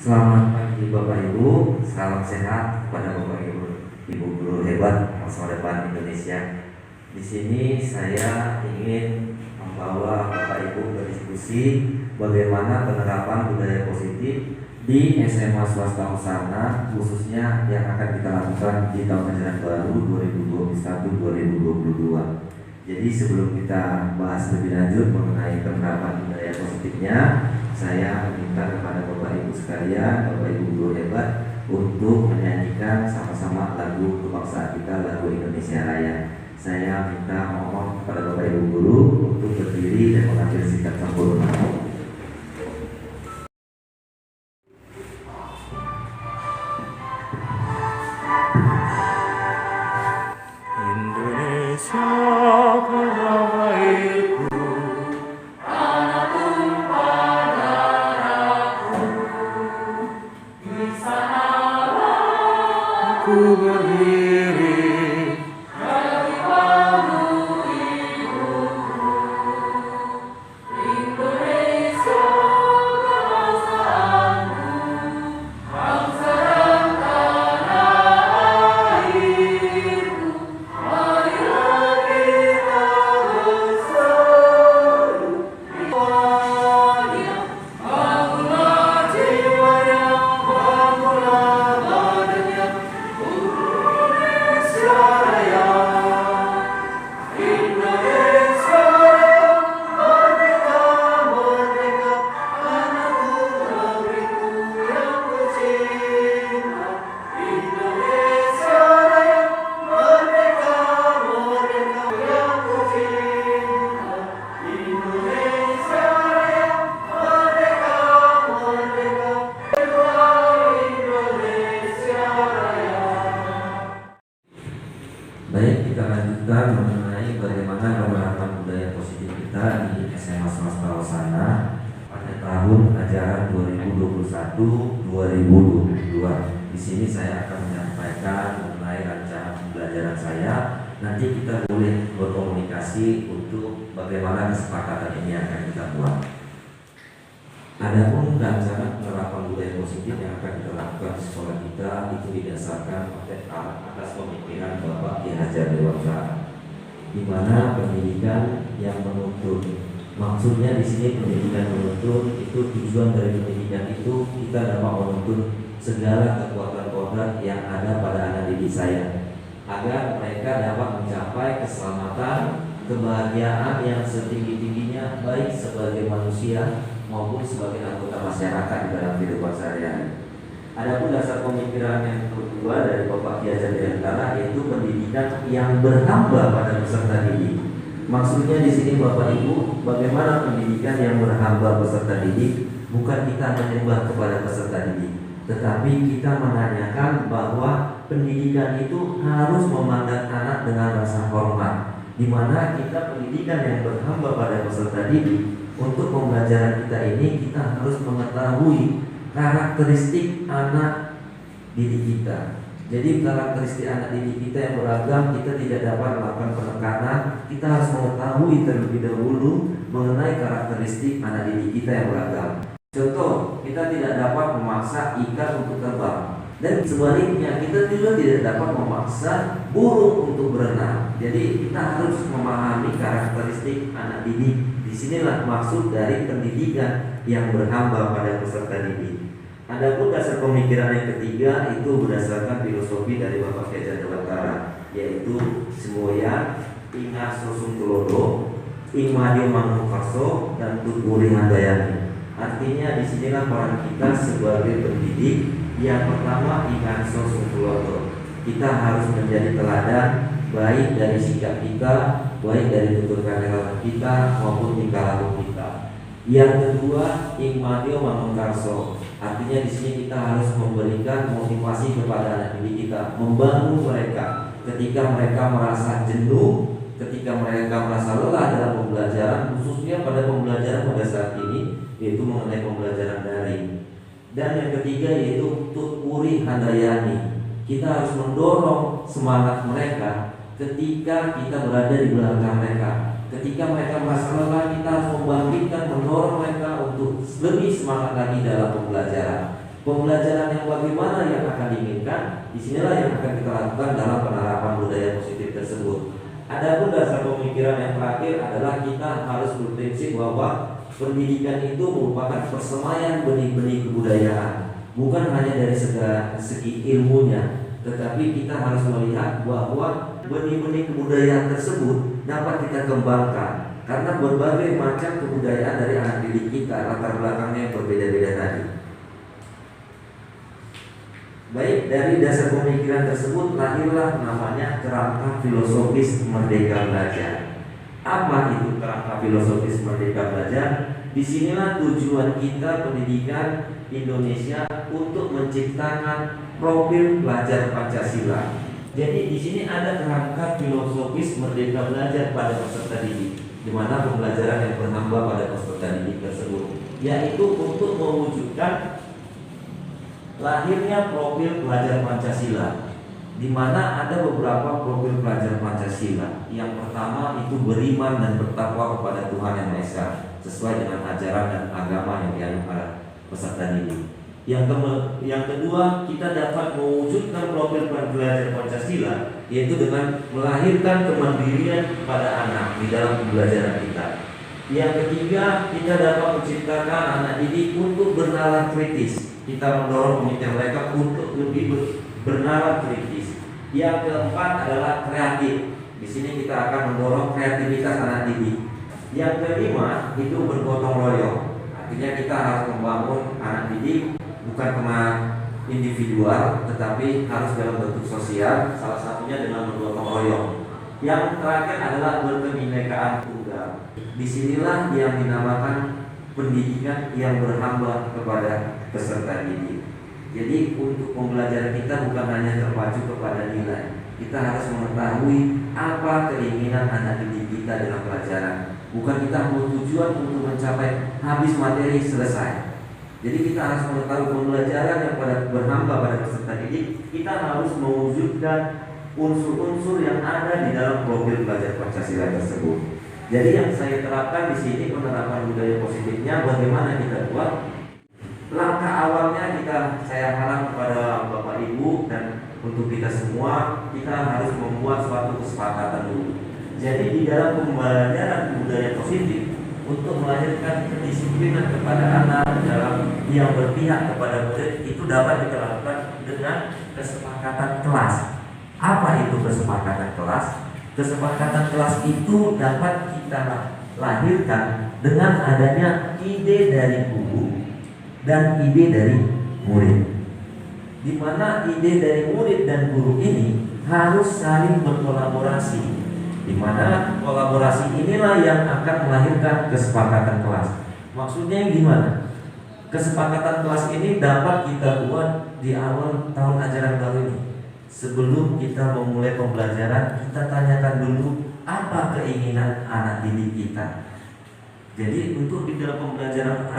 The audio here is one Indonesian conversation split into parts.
Selamat pagi Bapak Ibu, salam sehat kepada Bapak Ibu, Ibu guru hebat masa depan Indonesia. Di sini saya ingin membawa Bapak Ibu berdiskusi bagaimana penerapan budaya positif di SMA swasta Husana, khususnya yang akan kita lakukan di tahun ajaran baru 2021-2022. Jadi sebelum kita bahas lebih lanjut mengenai penerapan budaya positifnya, saya meminta kepada Bapak Ibu sekalian, Bapak Ibu guru hebat, untuk menyanyikan sama-sama lagu kebangsaan kita, lagu Indonesia Raya. Saya minta mohon kepada Bapak Ibu guru untuk berdiri dan mengambil sikap sempurna. Baik, kita lanjutkan mengenai bagaimana penerapan budaya positif kita di SMA swasta Husana pada tahun ajaran 2021-2022. Di sini saya akan menyampaikan mengenai rancangan pembelajaran saya. Nanti kita boleh berkomunikasi untuk bagaimana kesepakatan ini akan kita buat. Adapun rancangan penerapan budaya positif yang akan kita lakukan di sekolah kita itu didasarkan atas pemikiran Bapak Ki Hajar Dewantara, di mana pendidikan yang menuntun. Maksudnya di sini pendidikan menuntun itu tujuan dari pendidikan itu kita dapat menuntun segala kekuatan kodrat yang ada pada anak didik saya, agar mereka dapat mencapai keselamatan, kebahagiaan yang setinggi-tingginya baik sebagai manusia maupun sebagai anggota masyarakat di dalam kehidupan sehari-hari. Adapun dasar pemikiran yang kedua dari Bapak Ki Hajar Dewantara yaitu pendidikan yang berhamba pada peserta didik. Maksudnya di sini Bapak Ibu, bagaimana pendidikan yang berhamba peserta didik? Bukan kita menyembah kepada peserta didik, tetapi kita menanyakan bahwa pendidikan itu harus memandang anak dengan rasa hormat, di mana kita pendidikan yang berhamba pada peserta didik. Untuk pembelajaran kita ini kita harus mengetahui karakteristik anak didik kita. Jadi karakteristik anak didik kita yang beragam, kita tidak dapat melakukan penekanan. Kita harus mengetahui terlebih dahulu mengenai karakteristik anak didik kita yang beragam. Contoh, kita tidak dapat memaksa ikan untuk terbang, dan sebaliknya kita juga tidak dapat memaksa burung untuk berenang. Jadi kita harus memahami karakteristik anak didik. Disinilah maksud dari pendidikan yang berhamba pada peserta didik. Adapun dasar pemikiran yang ketiga itu berdasarkan filosofi dari Bapak Ki Hajar Dewantara, yaitu Semoya, Ingat Sosum Tulodo, Ingmadio Manungkaso, dan Tuturi Handayani. Artinya disinilah peran kita sebagai pendidik. Yang pertama, Ingat Sosum Tulodo. Kita harus menjadi teladan baik dari sikap kita, baik dari tutur kata kita maupun tingkah laku kita. Yang kedua, Ingmadio Manungkarso. Artinya di sini kita harus memberikan motivasi kepada anak didik kita, membangun mereka ketika mereka merasa jenuh, ketika mereka merasa lelah dalam pembelajaran, khususnya pada pembelajaran pada saat ini, yaitu mengenai pembelajaran daring. Dan yang ketiga yaitu Tuturi Handayani. Kita harus mendorong semangat mereka ketika kita berada di belakang mereka. Ketika mereka merasa lelah, kita harus membangkitkan, mendorong mereka untuk lebih semangat lagi dalam pembelajaran. Pembelajaran yang bagaimana yang akan diinginkan, disinilah yang akan kita lakukan dalam penerapan budaya positif tersebut. Adapun dasar pemikiran yang terakhir adalah kita harus berprinsip bahwa pendidikan itu merupakan persemaian benih-benih kebudayaan, bukan hanya dari segi ilmunya, tetapi kita harus melihat bahwa benih-benih kebudayaan tersebut dapat kita kembangkan karena berbagai macam kebudayaan dari anak didik kita, latar belakangnya yang berbeda-beda tadi. Baik, dari dasar pemikiran tersebut lahirlah namanya kerangka filosofis Merdeka Belajar. Apa itu kerangka filosofis Merdeka Belajar? Disinilah tujuan kita pendidikan Indonesia untuk menciptakan profil pelajar Pancasila. Jadi di sini ada kerangka filosofis Merdeka Belajar pada peserta didik, di mana pembelajaran yang bernambah pada peserta didik tersebut, yaitu untuk mewujudkan lahirnya profil pelajar Pancasila, di mana ada beberapa profil pelajar Pancasila. Yang pertama itu beriman dan bertakwa kepada Tuhan Yang Maha Esa sesuai dengan ajaran dan agama yang dianut oleh peserta didik. Yang kedua, kita dapat mewujudkan profil pelajar Pancasila, yaitu dengan melahirkan kemandirian pada anak di dalam pembelajaran kita. Yang ketiga, kita dapat menciptakan anak didik untuk bernalar kritis. Kita mendorong pemikiran mereka untuk lebih bernalar kritis. Yang keempat adalah kreatif. Di sini kita akan mendorong kreativitas anak didik. Yang kelima itu bergotong royong. Artinya kita harus membangun anak didik bukan cuma individual, tetapi harus dalam bentuk sosial. Salah satunya dengan bergotong royong. Yang terakhir adalah berkebinekaan tunggal. Disinilah yang dinamakan pendidikan yang berhamba kepada peserta didik. Jadi untuk pembelajaran kita bukan hanya terpacu kepada nilai, kita harus mengetahui apa keinginan anak didik kita dalam pelajaran. Bukan kita bertujuan untuk mencapai habis materi selesai. Jadi kita harus mengetahui pembelajaran yang berhamba pada peserta didik. Kita harus mewujudkan unsur-unsur yang ada di dalam profil pelajar Pancasila tersebut. Jadi yang saya terapkan di sini penerapan budaya positifnya bagaimana kita buat. Langkah awalnya saya harap kepada Bapak Ibu dan untuk kita semua, kita harus membuat suatu kesepakatan dulu. Jadi di dalam pembelajaran budaya positif untuk melahirkan kedisiplinan kepada anak dalam yang berpihak kepada murid itu dapat kita lakukan dengan kesepakatan kelas. Apa itu kesepakatan kelas? Kesepakatan kelas itu dapat kita lahirkan dengan adanya ide dari guru dan ide dari murid, di mana ide dari murid dan guru ini harus saling berkolaborasi, di mana kolaborasi inilah yang akan melahirkan kesepakatan kelas. Maksudnya gimana? Kesepakatan kelas ini dapat kita buat di awal tahun ajaran baru ini. Sebelum kita memulai pembelajaran, kita tanyakan dulu apa keinginan anak didik kita. Jadi untuk di dalam pembelajaran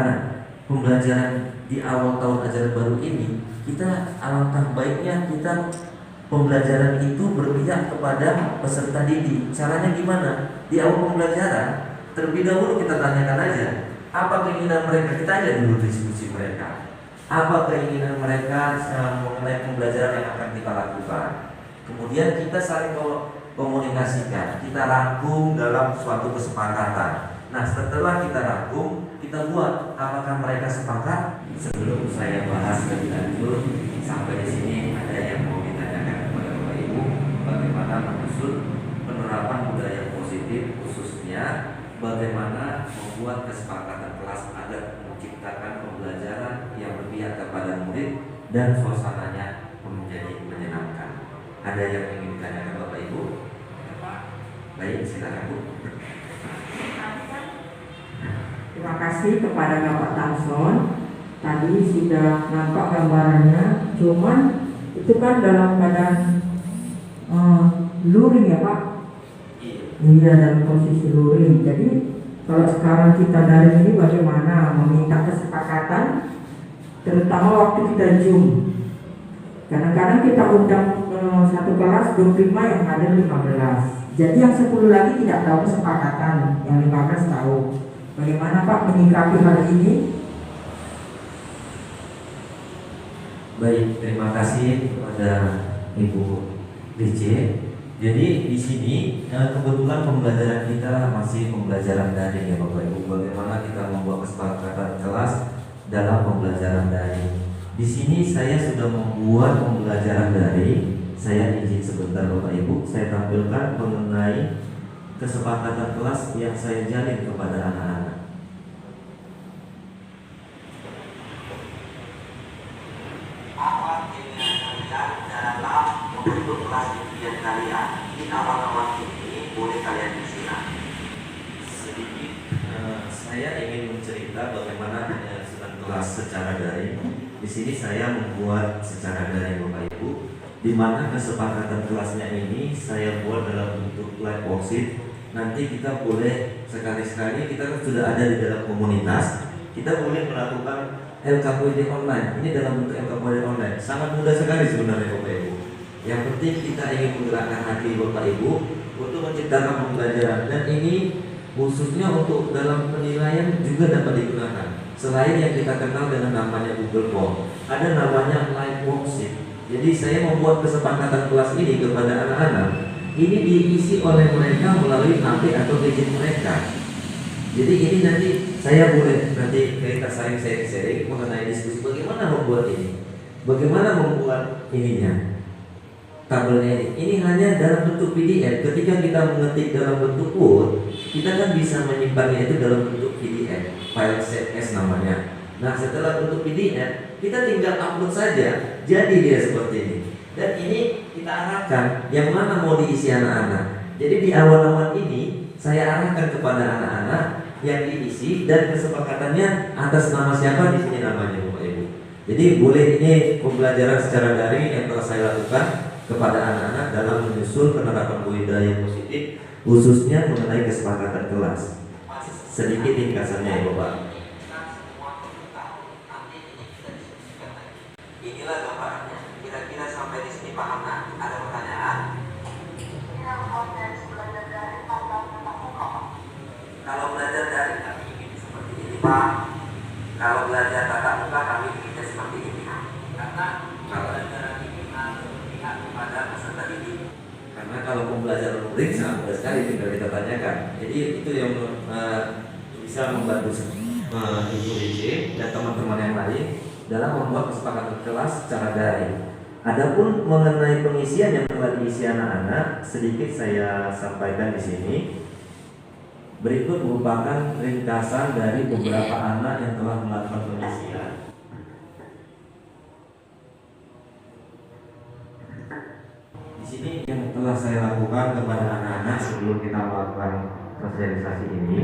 di awal tahun ajaran baru ini, kita alangkah baiknya kita pembelajaran itu berpihak kepada peserta didik. Caranya gimana? Di awal pembelajaran, terlebih dahulu kita tanyakan aja apa keinginan mereka. Kita aja dulu diskusi mereka. Apa keinginan mereka mengenai pembelajaran yang akan kita lakukan. Kemudian kita saling komunikasikan, kita rangkum dalam suatu kesepakatan. Nah setelah kita rangkum, kita buat apakah mereka sepakat. Sebelum saya bahas lebih lanjut, sampai di sini ada yang mau ditanyakan kepada Bapak Ibu, bagaimana menyusun penerapan budaya positif, khususnya bagaimana membuat kesepakatan kelas agar menciptakan pembelajaran yang berpihak kepada murid dan suasananya menjadi menyenangkan. Ada yang ingin ditanyakan Bapak Ibu? Baik, silakan Bu. Terima kasih kepada Bapak Tamson. Tadi sudah nampak gambarannya, cuman itu kan dalam keadaan luring ya Pak? Iya, dalam posisi luring. Jadi kalau sekarang kita dari ini bagaimana meminta kesepakatan, terutama waktu kita Zoom. Kadang-kadang kita undang satu kelas 25 yang ada 15. Jadi yang 10 lagi tidak tahu kesepakatan, yang 15 tahu. Bagaimana Pak menyikapi hal ini? Baik, terima kasih kepada Ibu DJ. Jadi di sini kebetulan pembelajaran kita masih pembelajaran daring ya Bapak Ibu. Bagaimana kita membuat kesepakatan kelas dalam pembelajaran daring. Di sini saya sudah membuat pembelajaran daring. Saya izin sebentar Bapak Ibu, saya tampilkan mengenai kesepakatan kelas yang saya jalin kepada anak-anak. Apa keinginan kalian dalam membentuk kelas impian kalian? Di awal-awal ini boleh kalian isi. Sedikit saya ingin mencerita bagaimana penyelesaian kelas secara daring. Di sini saya membuat secara daring Bapak Ibu, di mana kesepakatan kelasnya ini saya buat dalam bentuk live worksheet. Nanti kita boleh sekali-sekali, kita kan sudah ada di dalam komunitas, kita boleh melakukan LKPD online. Ini dalam bentuk LKPD online, sangat mudah sekali sebenarnya Bapak Ibu. Yang penting kita ingin menggerakkan hati Bapak Ibu untuk menciptakan pembelajaran, dan ini khususnya untuk dalam penilaian juga dapat digunakan. Selain yang kita kenal dengan namanya Google Form, ada namanya live worksheet. Jadi saya membuat kesepakatan kelas ini kepada anak-anak, ini diisi oleh mereka melalui HP atau gadget mereka. Jadi ini nanti saya boleh nanti kita sharing mengenai diskusi bagaimana membuat ini, bagaimana membuat ininya, tabelnya ini. Ini hanya dalam bentuk PDF. Ketika kita mengetik dalam bentuk Word, kita kan bisa menyimpannya itu dalam bentuk PDF, file CSS namanya. Nah, setelah bentuk PDF, kita tinggal upload saja, jadi dia seperti ini. Dan ini kita arahkan yang mana mau diisi anak-anak. Jadi di awal-awal ini saya arahkan kepada anak-anak yang diisi, dan kesepakatannya atas nama siapa di sini namanya Bapak Ibu. Jadi boleh, ini pembelajaran secara daring yang telah saya lakukan kepada anak-anak dalam menyusun penerapan budaya yang positif, khususnya mengenai kesepakatan kelas. Sedikit ringkasannya ya Bapak. Inilah gambarannya. Kira-kira sampai di sini paham kan? Ada pertanyaan? Kalau belajar daring kami ingin seperti ini Pak. Kalau belajar tatap muka kami inginnya seperti ini. Karena kalau ada keinginan pihak kepada peserta didik. Karena kalau pembelajaran luring sangat mudah sekali, tinggal kita tanyakan. Jadi itu yang bisa membantu Ibu DJ dan teman-teman yang lain dalam membuat kesepakatan kelas secara daring. Adapun mengenai pengisian yang telah diisi anak-anak, sedikit saya sampaikan di sini. Berikut merupakan ringkasan dari beberapa anak yang telah melakukan pengisian. Di sini yang telah saya lakukan kepada anak-anak sebelum kita melakukan sosialisasi ini,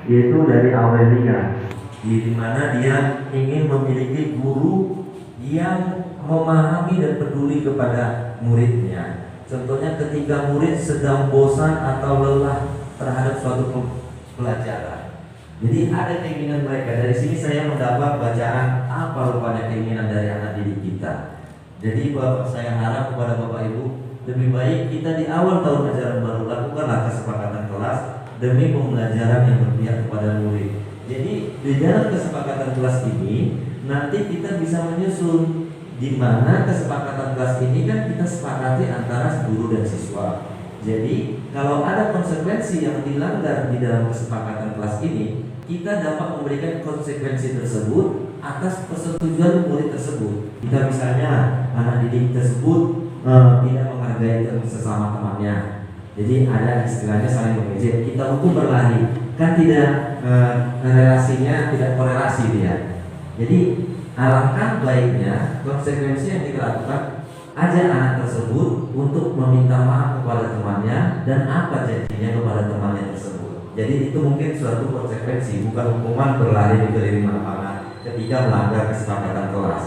yaitu dari Aurelia, di mana dia ingin memiliki guru yang memahami dan peduli kepada muridnya. Contohnya ketika murid sedang bosan atau lelah terhadap suatu pelajaran. Jadi ada keinginan mereka. Dari sini saya mendapat bacaan apa rupanya keinginan dari anak didik kita. Jadi saya harap kepada Bapak Ibu, lebih baik kita di awal tahun ajaran baru lakukanlah kesepakatan kelas demi pembelajaran yang berpihak kepada murid. Jadi di dalam kesepakatan kelas ini nanti kita bisa menyusun di mana kesepakatan kelas ini kan kita sepakati antara guru dan siswa. Jadi kalau ada konsekuensi yang dilanggar di dalam kesepakatan kelas ini, kita dapat memberikan konsekuensi tersebut atas persetujuan murid tersebut. Kita misalnya anak didik tersebut tidak menghargai sesama temannya. Jadi ada istilahnya saling mengejek, kita hukum berlari. Kan tidak relasinya tidak korelasi dia. Jadi alangkah baiknya konsekuensi yang kita lakukan, ajak anak tersebut untuk meminta maaf kepada temannya dan apa janjinya kepada temannya tersebut. Jadi itu mungkin suatu konsekuensi, bukan hukuman berlari di keliling lapangan ketika melanggar kesepakatan kelas.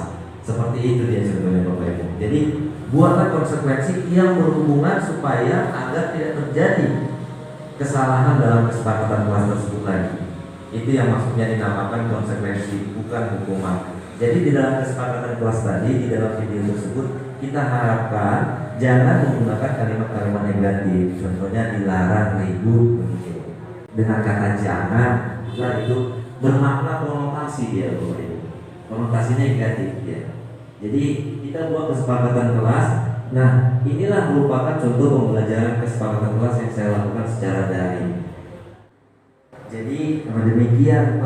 Seperti itu dia sebetulnya Bapak Ibu. Jadi buatlah konsekuensi yang berhubungan supaya agar tidak terjadi kesalahan dalam kesepakatan kelas tersebut lagi. Itu yang maksudnya dinamakan konsekuensi, bukan hukuman. Jadi di dalam kesepakatan kelas tadi, di dalam video tersebut, kita harapkan jangan menggunakan kalimat-kalimat negatif. Contohnya dilarang ribut begitu. Dengan kata jangan, itu bermakna konotasi dia, konotasinya negatif ya. Jadi kita buat kesepakatan kelas. Nah, inilah merupakan contoh pembelajaran kesepakatan kelas yang saya lakukan secara daring. Jadi demikian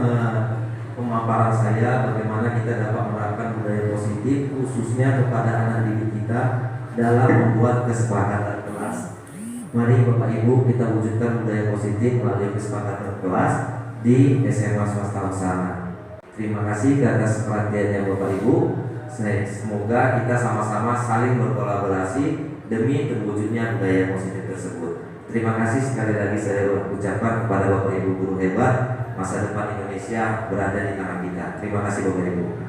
pemaparan saya bagaimana kita dapat menerapkan budaya positif khususnya kepada anak didik kita dalam membuat kesepakatan kelas. Mari Bapak Ibu kita wujudkan budaya positif melalui kesepakatan kelas di SMA Swasta Laksana. Terima kasih atas perhatiannya Bapak Ibu. Semoga kita sama-sama saling berkolaborasi demi terwujudnya budaya positif tersebut. Terima kasih sekali lagi saya ucapkan kepada Bapak Ibu guru hebat. Masa depan Indonesia berada di tangan kita. Terima kasih Bapak Ibu.